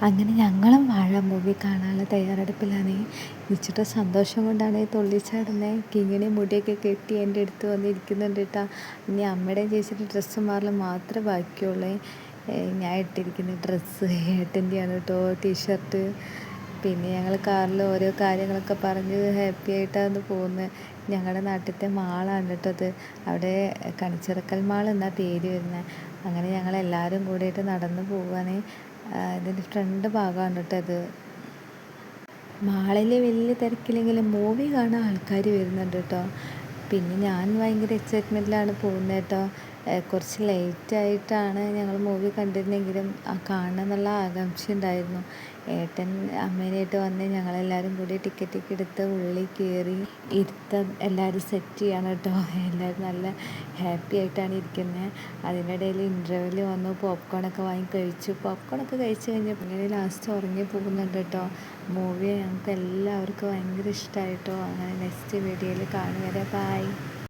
അങ്ങനെ ഞങ്ങളും വാഴ മൂവി കാണാനുള്ള തയ്യാറെടുപ്പിലാണ്. ഇച്ചിട്ട് സന്തോഷം കൊണ്ടാണ് തുള്ളിച്ചാടുന്നത്. കിങ്ങിണി മുടിയൊക്കെ കെട്ടി എൻ്റെ അടുത്ത് വന്നിരിക്കുന്നുണ്ട് കേട്ടോ. ഇനി അമ്മയുടെയും ചേച്ചിയുടെ ഡ്രസ്സ് മാറൽ മാത്രമേ ബാക്കിയുള്ളൂ. ഞാൻ ഇട്ടിരിക്കുന്ന ഡ്രസ്സ് ഏട്ടൻ്റെയാണ് കേട്ടോ, ടീഷർട്ട്. പിന്നെ ഞങ്ങൾ കാറിൽ ഓരോ കാര്യങ്ങളൊക്കെ പറഞ്ഞ് ഹാപ്പി ആയിട്ടാണ് പോകുന്നത്. ഞങ്ങളുടെ നാട്ടിലത്തെ മാളാണ് കേട്ടോ അത്. അവിടെ കണിച്ചിറക്കൽ മാൾ എന്നാ പേര് വരുന്നത്. അങ്ങനെ ഞങ്ങളെല്ലാവരും കൂടിയിട്ട് നടന്നു പോവുകയാണ്. ഇതിൻ്റെ ഫ്രണ്ട് ഭാഗമാണ് കേട്ടോ അത്. മാളിൽ വലിയ തിരക്കില്ലെങ്കിലും മൂവി കാണാൻ ആൾക്കാർ വരുന്നുണ്ട് കേട്ടോ. പിന്നെ ഞാൻ ഭയങ്കര എക്സൈറ്റ്മെൻറ്റിലാണ് പോകുന്നത് കേട്ടോ. കുറച്ച് ലേറ്റായിട്ടാണ് ഞങ്ങൾ മൂവി കണ്ടിരുന്നെങ്കിലും കാണണം എന്നുള്ള ആകാംക്ഷ ഉണ്ടായിരുന്നു. ഏട്ടൻ അമ്മേനായിട്ട് വന്ന് ഞങ്ങളെല്ലാവരും കൂടി ടിക്കറ്റൊക്കെ എടുത്ത് ഉള്ളിൽ കയറി എല്ലാവരും സെറ്റ് ചെയ്യാണ് കേട്ടോ. എല്ലാവരും നല്ല ഹാപ്പി ആയിട്ടാണ് ഇരിക്കുന്നത്. അതിനിടയിൽ ഇൻ്റർവെൽ വന്നു, പോപ്കോണൊക്കെ വാങ്ങി കഴിച്ചു. പോപ്കോണൊക്കെ കഴിച്ച് കഴിഞ്ഞപ്പോൾ ഇങ്ങനെ ലാസ്റ്റ് ഉറങ്ങി പോകുന്നുണ്ട് കേട്ടോ. മൂവി ഞങ്ങൾക്ക് എല്ലാവർക്കും ഭയങ്കര ഇഷ്ടമായിട്ടോ. അങ്ങനെ നെക്സ്റ്റ് വീഡിയോയിൽ കാണും വരെ. ബൈ.